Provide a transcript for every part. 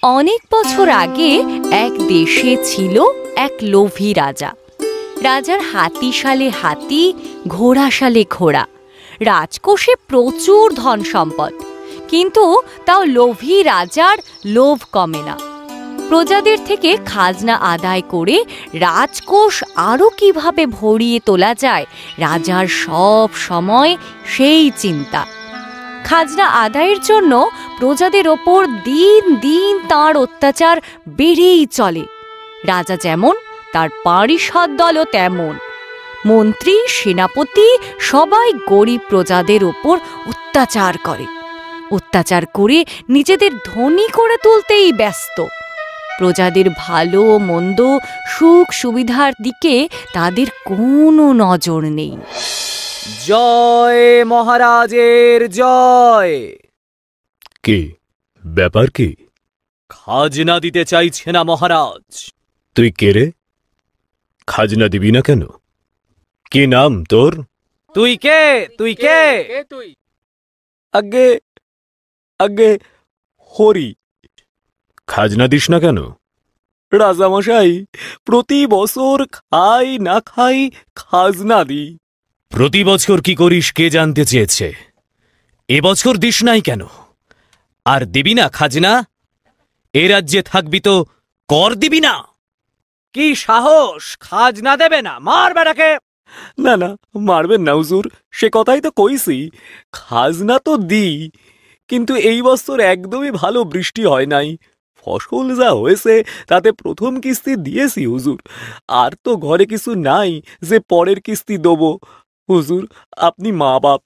অনেক বছর আগে এক দেশে ছিল এক লোভী রাজা। রাজার হাতিশালে হাতি, ঘোড়াশালে ঘোড়া, রাজকোষে প্রচুর ধন সম্পদ, কিন্তু তাও লোভী রাজার লোভ কমে না। প্রজাদের থেকে খাজনা আদায় করে রাজকোষ আরও কিভাবে ভরিয়ে তোলা যায়, রাজার সব সময় সেই চিন্তা। খাজনা আদায়ের জন্য প্রজাদের ওপর দিন দিন তাঁর অত্যাচার বেড়েই চলে। রাজা যেমন, তার পারিষদ দলও তেমন। মন্ত্রী, সেনাপতি সবাই গরিব প্রজাদের ওপর অত্যাচার করে নিজেদের ধনী করে তুলতেই ব্যস্ত। প্রজাদের ভালো মন্দ, সুখ সুবিধার দিকে তাদের কোনো নজর নেই। জয় মহারাজের জয়। কি ব্যাপার? কি খাজনা দিতে চাইছে না মহারাজ। তুই কে রে? খাজনা দিবি না কেন? কি নাম তোর? তুই কে? তুই কে? আগে আগে হরি। খাজনা দিস না কেন? রাজামশাই, প্রতি বছর খাই না খাই খাজনা দিই। প্রতি বছর কি করিস কে জানতে চেয়েছে? এবছর দিস নাই কেন? আর দিবি না খাজনা? এ রাজ্যে থাকবি তো কর দিবি না? কি সাহস, খাজনা দেবে না? মার বেটাকে। না না, মারবেন না হুজুর, সে কথাই তো কইছি। খাজনা তো দিই, কিন্তু এই বছর একদমই ভালো বৃষ্টি হয় নাই। ফসল যা হয়েছে তাতে প্রথম কিস্তি দিয়েছি হুজুর, আর তো ঘরে কিছু নাই যে পরের কিস্তি দেব। হুজুর, আপনি মা বাপ,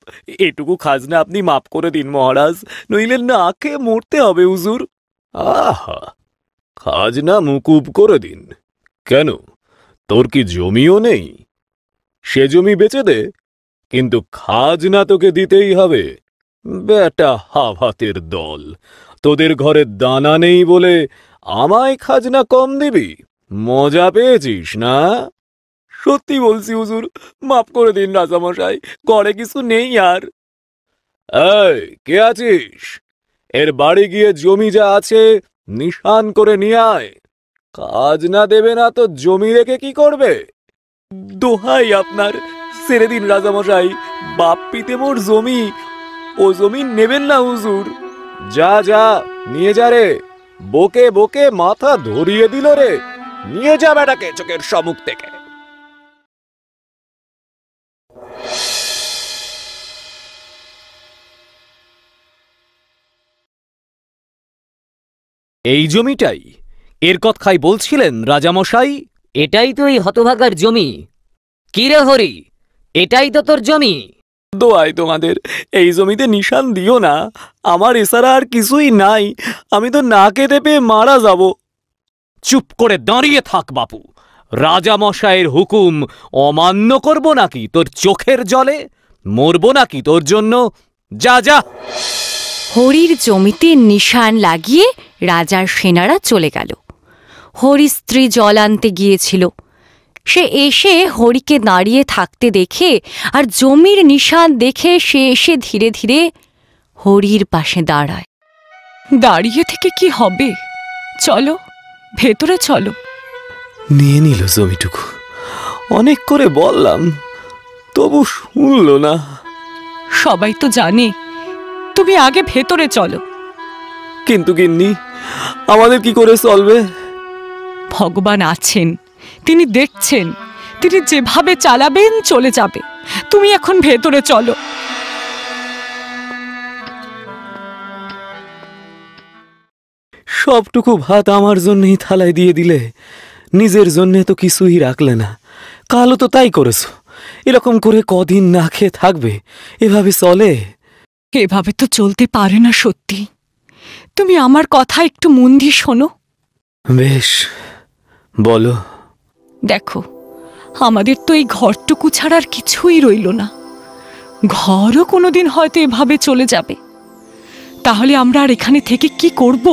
এটুকু খাজনা আপনি মাফ করে দিন মহারাজ, নইলে না খেয়ে মরতে হবে হুজুর। আহা, খাজনা মুকুব করে দিন কেন? তোর কি জমিও নেই? সে জমি বেচে দে, কিন্তু খাজনা তোকে দিতেই হবে। বেটা হাভাতের দল, তোদের ঘরে দানা নেই বলে আমায় খাজনা কম দিবি? মজা পেয়েছিস না? সত্যি বলছি হুজুর, মাফ করে দিন রাজামশাই, ঘরে কিছু নেই আর। এই, কে আছিস? এর বাড়ি গিয়ে জমি যা আছে নিশান করে নিয়ে আয়। খাজনা দেবে না তো জমি রেখে কি করবে? দোহাই আপনার, ছেড়ে দিন রাজামশাই, বাপ পিতে মোর জমি, ও জমি নেবেন না হুজুর। যা যা, নিয়ে যা রে। বকে বকে মাথা ধরিয়ে দিল রে। নিয়ে যা বেটাকে চোখের সম্মুখ থেকে। এই জমিটাই? এর কথাই বলছিলেন রাজামশাই? এটাই তো এই হতভাগার জমি। কি রে হরি, এটাই তো তোর জমি? দোয়াই তোমাদের, এই জমিতে নিশান দিও না, আমার এছাড়া আর কিছুই নাই, আমি তো না খেতে পেয়ে মারা যাব। চুপ করে দাঁড়িয়ে থাক বাপু। রাজামশাইয়ের হুকুম অমান্য করব নাকি তোর চোখের জলে? মরব নাকি তোর জন্য? যা যা। হরির জমিতে নিশান লাগিয়ে রাজার সেনারা চলে গেল। হরির স্ত্রী জল আনতে গিয়েছিল। সে এসে হরিকে দাঁড়িয়ে থাকতে দেখে আর জমির নিশান দেখে সে এসে ধীরে ধীরে হরির পাশে দাঁড়ায়। দাঁড়িয়ে থেকে কি হবে? চলো, ভেতরে চলো। নিয়ে নিল জমিটুকু, অনেক করে বললাম, তবু শুনল না। সবাই তো জানে, তুমি আগে ভেতরে চলো। কিন্তু গিন্নি, আমাদের কি করে চলবে? ভগবান আছেন, তিনি দেখছেন, তিনি যেভাবে চালাবেন চলে যাবে। তুমি এখন ভেতরে চলো। সবটুকু ভাত আমার জন্যই থালায় দিয়ে দিলে, নিজের জন্যে তো কিছুই রাখলে না। কালও তো তাই করেছো। এরকম করে কদিন না খেয়ে থাকবে? এভাবে চলে? এভাবে তো চলতে পারে না সত্যি। তুমি আমার কথা একটু মন দিয়ে শোনো। বেশ, বলো। দেখো, আমাদের তো এই ঘরটুকু ছাড়ার কিছুই রইল না। ঘরও কোনোদিন হয়তো এভাবে চলে যাবে। তাহলে আমরা আর এখানে থেকে কি করব?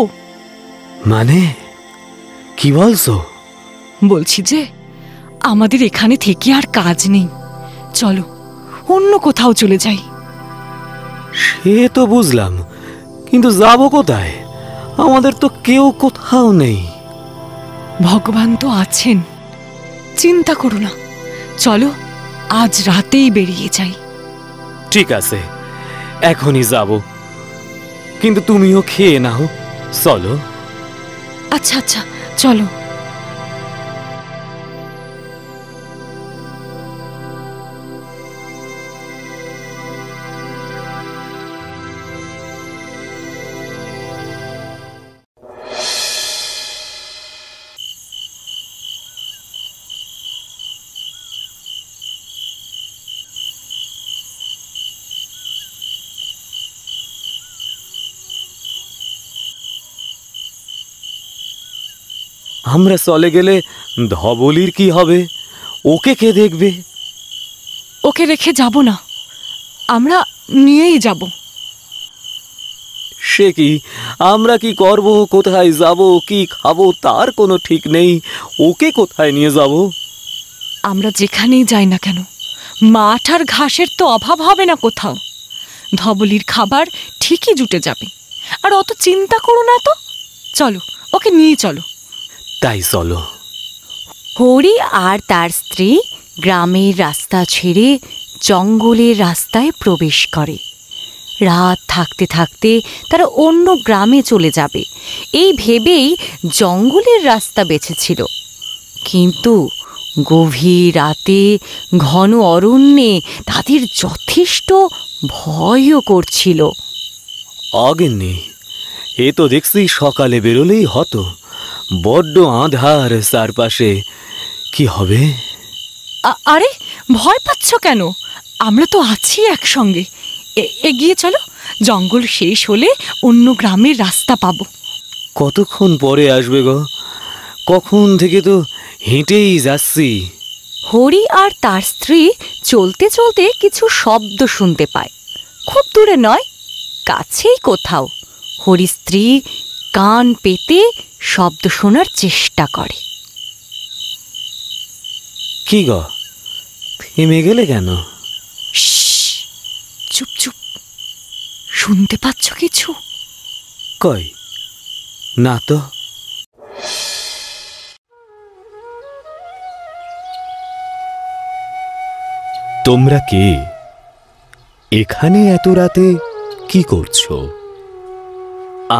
মানে কি বলছো? বলছি যে আমাদের এখানে থেকে আর কাজ নেই, চলো অন্য কোথাও চলে যাই। সে তো বুঝলাম, কিন্তু যাব কোথায়? আমাদের তো কেউ কোথাও নেই। ভগবান তো আছেন, চিন্তা করো না। চলো আজ রাতেই বেরিয়ে যাই। ঠিক আছে, এখনই যাব, কিন্তু তুমিও খেয়ে নাও। চলো। আচ্ছা আচ্ছা, চলো। আমরা চলে গেলে ধবলির কি হবে? ওকে কে দেখবে? ওকে রেখে যাব না, আমরা নিয়েই যাব। সে কি, আমরা কি করব, কোথায় যাব, কি খাবো তার কোনো ঠিক নেই। ওকে কোথায় নিয়ে যাব? আমরা যেখানেই যাই না কেন, মাঠ আর ঘাসের তো অভাব হবে না কোথাও। ধবলির খাবার ঠিকই জুটে যাবে। আর অত চিন্তা করো না তো, চলো ওকে নিয়ে চলো। তাই চলো। হরি আর তার স্ত্রী গ্রামের রাস্তা ছেড়ে জঙ্গলের রাস্তায় প্রবেশ করে। রাত থাকতে থাকতে তারা অন্য গ্রামে চলে যাবে এই ভেবেই জঙ্গলের রাস্তা বেছেছিল। কিন্তু গভীর রাতে ঘন অরণ্যে তাদের যথেষ্ট ভয়ও করছিল। অগিন্নি, এ তো দেখছি সকালে বেরোলেই হতো, বড্ড আঁধার চারপাশে, কি হবে? আরে ভয় পাচ্ছ কেন? আমরা তো আছি একসঙ্গে। এগিয়ে চলো, জঙ্গল শেষ হলে অন্য গ্রামের রাস্তা পাবো। কতক্ষণ পরে আসবে গো? কখন থেকে তো হেঁটেই যাচ্ছি। হরি আর তার স্ত্রী চলতে চলতে কিছু শব্দ শুনতে পায়। খুব দূরে নয়, কাছেই কোথাও। হরি স্ত্রী কান পেতে শব্দ শোনার চেষ্টা করে। কি গো, থেমে গেলে কেন? চুপ চুপ, শুনতে পাচ্ছ কিছু? কই না তো। তোমরা কে? এখানে এত রাতে কি করছো?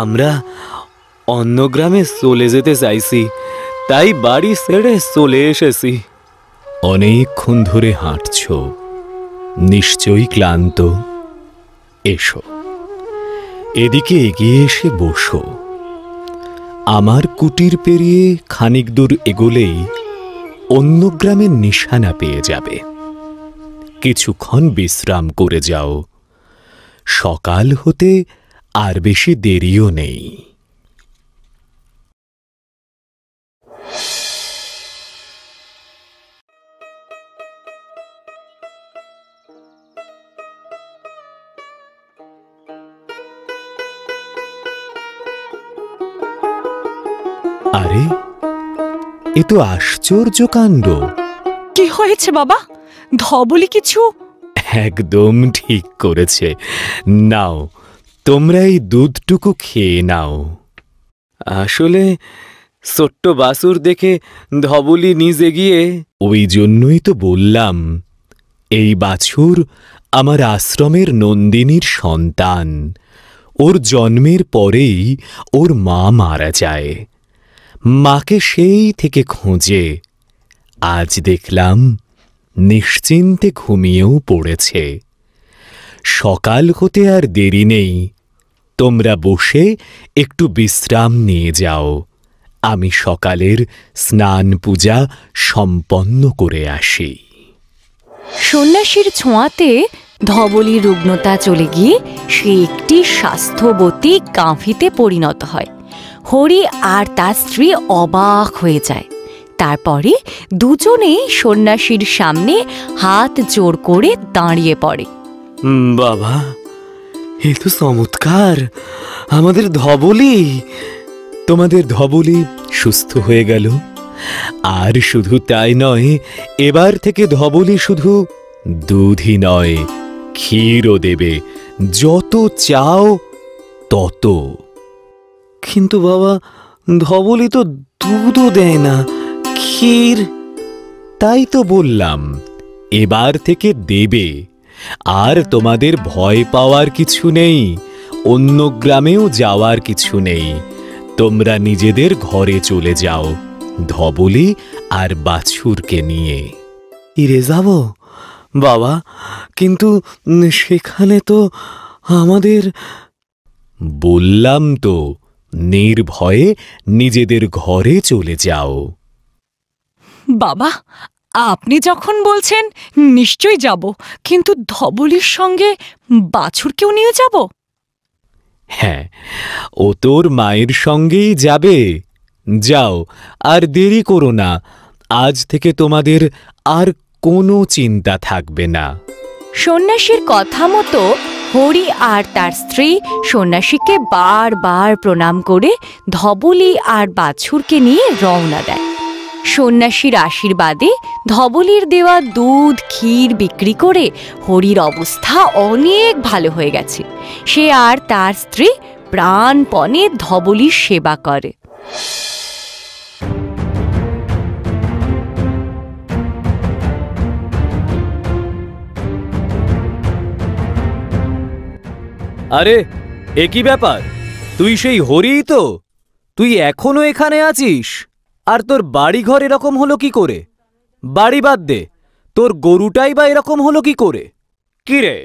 আমরা অন্য গ্রামে চলে যেতে চাইছি, তাই বাড়ি ছেড়ে চলে এসেছি। অনেকক্ষণ ধরে হাঁটছো, নিশ্চয়ই ক্লান্ত। এসো, এদিকে এগিয়ে এসে বসো। আমার কুটির পেরিয়ে খানিক দূর এগোলেই অন্য গ্রামের নিশানা পেয়ে যাবে। কিছুক্ষণ বিশ্রাম করে যাও, সকাল হতে আর বেশি দেরিও নেই। আরে, এ তো আশ্চর্য কাণ্ড। কি হয়েছে বাবা? ধবলি কিছু? একদম ঠিক করেছে। নাও, তোমরা এই দুধটুকু খেয়ে নাও। আসলে ছোট্ট বাছুর দেখে ধবলি নিজে গিয়ে। ওই জন্যই তো বললাম, এই বাছুর আমার আশ্রমের নন্দিনীর সন্তান। ওর জন্মের পরেই ওর মা মারা যায়। মাকে সেই থেকে খোঁজে। আজ দেখলাম নিশ্চিন্তে ঘুমিয়েও পড়েছে। সকাল হতে আর দেরি নেই, তোমরা বসে একটু বিশ্রাম নিয়ে যাও। আমি সকালের স্নান পূজা সম্পন্ন করে আসি। সন্ন্যাসীর ছোঁয়াতে ধবলির রুগ্নতা চলে গিয়ে সে একটি স্বাস্থ্যবতী গাভীতে পরিণত হয়। হরি আর তার স্ত্রী অবাক হয়ে যায়। তারপরে দুজনেই সন্ন্যাসীর সামনে হাত জোড় করে দাঁড়িয়ে পড়ে। বাবা, এ তো চমৎকার, আমাদের ধবলি। তোমাদের ধবলি সুস্থ হয়ে গেল। আর শুধু তাই নয়, এবার থেকে ধবলি শুধু দুধই নয়, ক্ষীরও দেবে। যত চাও তত। কিন্তু বাবা, ধবলি তো দুধও দেয় না, ক্ষীর। তাই তো বললাম, এবার থেকে দেবে। আর তোমাদের ভয় পাওয়ার কিছু নেই, অন্য গ্রামেও যাওয়ার কিছু নেই। তোমরা নিজেদের ঘরে চলে যাও, ধবলি আর বাছুরকে নিয়ে। ইরে যাব বাবা, কিন্তু সেখানে তো আমাদের। বললাম তো, নির্ভয়ে নিজেদের ঘরে চলে যাও। বাবা, আপনি যখন বলছেন নিশ্চয়ই যাব, কিন্তু ধবলির সঙ্গে বাছুরকেও নিয়ে যাব? হ্যাঁ, ও তোর মায়ের সঙ্গেই যাবে। যাও, আর দেরি করো না। আজ থেকে তোমাদের আর কোনো চিন্তা থাকবে না। সন্ন্যাসীর কথা মতো হরি আর তার স্ত্রী সন্ন্যাসীকে বারবার প্রণাম করে ধবলি আর বাছুরকে নিয়ে রওনা দেয়। সন্ন্যাসীর আশীর্বাদে ধবলির দেওয়া দুধ ক্ষীর বিক্রি করে হরির অবস্থা অনেক ভালো হয়ে গেছে। সে আর তার স্ত্রী প্রাণপণে ধবলির সেবা করে। আরে, এ কি ব্যাপার? তুই সেই হরিই তো? তুই এখনো এখানে আছিস? আর তোর বাড়ি ঘর এরকম হলো কি করে? বাড়ি বাদ দে, তোর গরুটাই বা এরকম হলো কি করে? কিরে,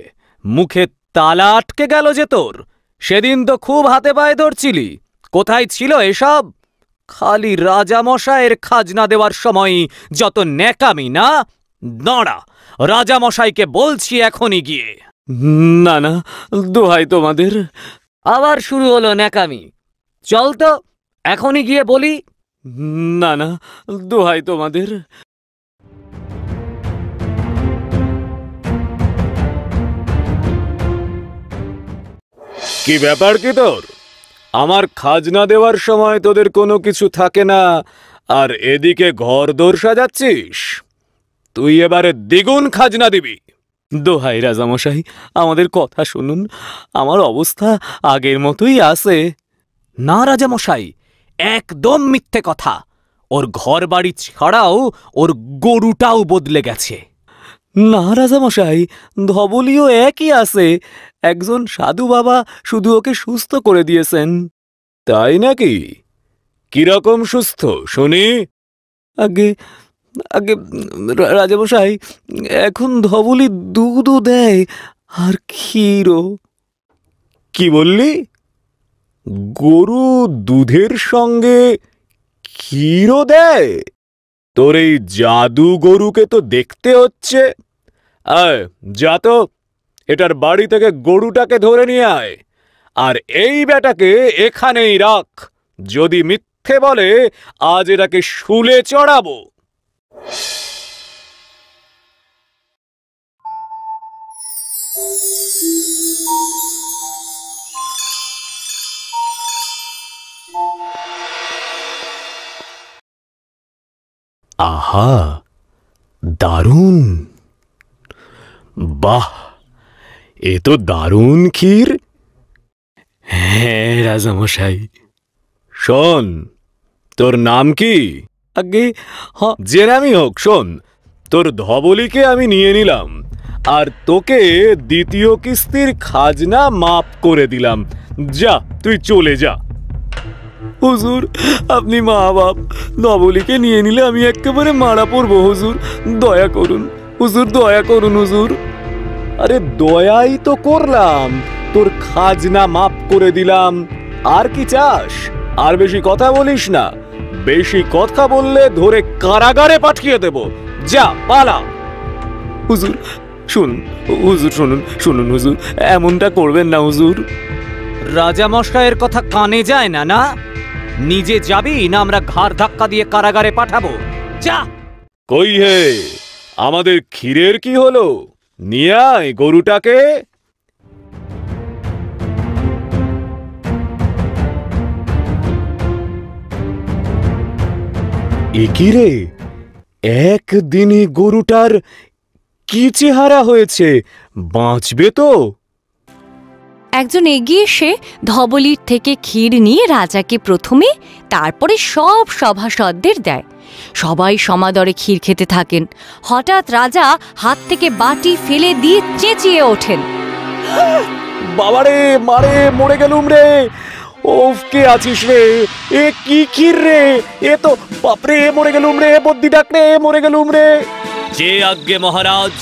মুখে তালা আটকে গেল যে তোর? সেদিন তো খুব হাতে পায়ে ধরছিলি। কোথায় ছিল এসব? খালি রাজামশাইয়ের খাজনা দেওয়ার সময় যত ন্যাকামি না। দাঁড়া, রাজামশাইকে বলছি এখনই গিয়ে। না না, দোহাই তোমাদের। আবার শুরু হলো ন্যাকামি। চল তো, এখনই গিয়ে বলি। না না, দোহাই তোমাদের। কি ব্যাপার কি তোর? আমার খাজনা দেওয়ার সময় তোদের কোনো কিছু থাকে না, আর এদিকে ঘরদোর সাজাচ্ছিস। তুই এবারে দ্বিগুণ খাজনা দিবি। দোহাই রাজামশাই, আমাদের কথা শুনুন। আমার অবস্থা আগের মতোই আছে। না রাজামশাই, একদম মিথ্যে কথা। ওর ঘর বাড়ি ছাড়াও ওর গরুটাও বদলে গেছে। না রাজামশাই, ধবলিও একই আছে। একজন সাধু বাবা শুধু ওকে সুস্থ করে দিয়েছেন। তাই নাকি? কিরকম সুস্থ শুনি? আগে আগে রাজামশাই, এখন ধবলি দুধও দেয় আর ক্ষীরও। কি বললি? গরু দুধের সঙ্গে ক্ষীরও দেয়? তোর এই জাদু গরুকে তো দেখতে হচ্ছে। আয়, যা তো, এটার বাড়ি থেকে গরুটাকে ধরে নিয়ে আয়, আর এই বেটাকে এখানেই রাখ। যদি মিথ্যে বলে, আজ এটাকে শুলে চড়াবো। আহা, দারুণ! বাহ, এ তো দারুণ ক্ষীর। হ্যাঁ রাজামশাই। শোন, তোর নাম কি? আগে যে নামই হোক, শোন, তোর ধবলিকে আমি নিয়ে নিলাম, আর তোকে দ্বিতীয় কিস্তির খাজনা মাফ করে দিলাম। যা, তুই চলে যা। হুজুর, আপনি মা বাপ, ধবলিকে নিয়ে নিলে আমি একেবারে মারা পড়বো। হুজুর দয়া করুন, হুজুর দয়া করুন হুজুর। আরে দয়াই তো করলাম, তোর খাজনা মাফ করে দিলাম। আর কি চাস? আর বেশি কথা বলিস না। বেশি কথা বললে ধরে কারাগারে পাঠিয়ে দেব। যা, পালা। হুজুর শুনুন, হুজুর শুনুন, শুনুন হুজুর, এমনটা করবেন না হুজুর। রাজামশাইয়ের কথা কানে যায় না? না, নিজে যাবি না আমরা ঘাড় ধাক্কা দিয়ে কারাগারে পাঠাবো? যা। কই হে, আমাদের ক্ষীরের কি হলো? নিয়ে আয় গরুটাকে। একি রে, একদিনে গরুটার কি চেহারা হয়েছে! বাঁচবে তো? একজন এগিয়ে এসে ধবলির থেকে ক্ষীর নিয়ে রাজাকে প্রথমে, তারপরে সব সভাসদদের দেয়। সবাই সমাদরে ক্ষীর খেতে থাকেন। হঠাৎ রাজা হাত থেকে বাটি ফেলে দিয়ে চেঁচিয়ে ওঠেন, বাবারে, মারে, মরে গেলুম রে। ওফ, কে আছিস রে? এ কি ক্ষীর রে? এ তো বাপরে, মরে গেলুম রে, বদ্যি ডাক রে, মরে গেলুম রে। যে আজ্ঞে মহারাজ।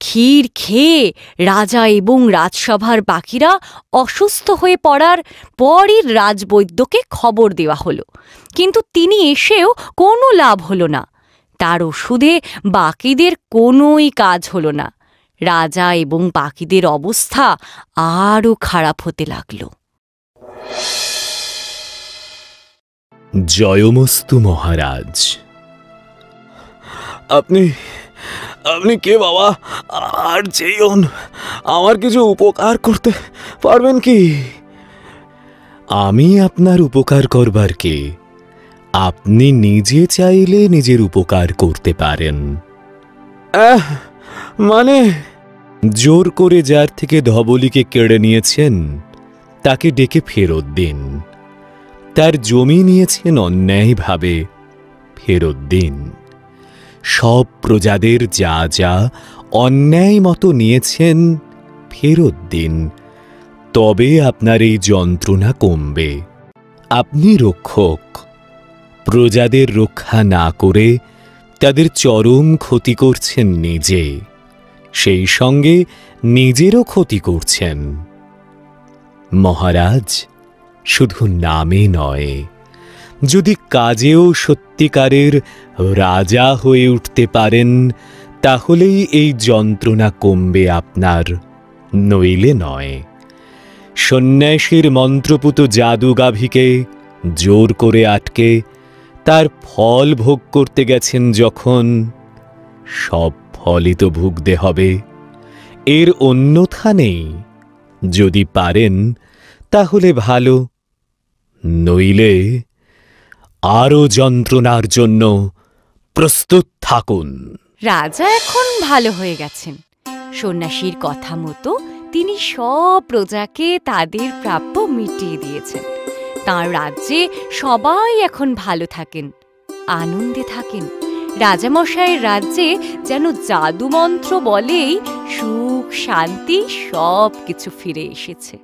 ক্ষীর খেয়ে রাজা এবং রাজসভার বাকিরা অসুস্থ হয়ে পড়ার পরই রাজবৈদ্যকে খবর দেওয়া হলো, কিন্তু তিনি এসেও কোনো লাভ হলো না। তার ওষুধে বাকিদের কোনোই কাজ হলো না। রাজা এবং বাকিদের অবস্থা আরও খারাপ হতে লাগল। জয়মস্তু মহারাজ। আপনি আপনি কে বাবা? আর যেইন, আমার কিছু উপকার করতে পারবেন কি? আমি আপনার উপকার করবার কে? আপনি নিজে চাইলে নিজের উপকার করতে পারেন। মানে? জোর করে যার থেকে ধবলিকে কেড়ে নিয়েছেন তাকে ডেকে ফেরত দিন। তার জমি নিয়েছেন অন্যায়ভাবে, ফেরত দিন। সব প্রজাদের যা যা অন্যায় মতো নিয়েছেন ফেরত দিন, তবে আপনার এই যন্ত্রণা কমবে। আপনি রক্ষক, প্রজাদের রক্ষা না করে তাদের চরম ক্ষতি করছেন নিজে, সেই সঙ্গে নিজেরও ক্ষতি করছেন। মহারাজ, শুধু নামে নয়, যদি কাজেও সত্যিকারের রাজা হয়ে উঠতে পারেন, তাহলেই এই যন্ত্রণা কমবে আপনার, নইলে নয়। সন্ন্যাসীর মন্ত্রপুত জাদুগাভীকে জোর করে আটকে তার ফল ভোগ করতে গেছেন যখন, সব ফলই তো ভুগতে হবে, এর অন্যথা নেই। যদি পারেন তাহলে ভালো, নইলে আরও যন্ত্রণার জন্য প্রস্তুত থাকুন। রাজা এখন ভালো হয়ে গেছেন। সন্ন্যাসীর কথা মতো তিনি সব প্রজাকে তাদের প্রাপ্য মিটিয়ে দিয়েছেন। তাঁর রাজ্যে সবাই এখন ভালো থাকেন, আনন্দে থাকেন। রাজামশাইয়ের রাজ্যে যেন জাদুমন্ত্র বলেই সুখ, শান্তি সব কিছু ফিরে এসেছে।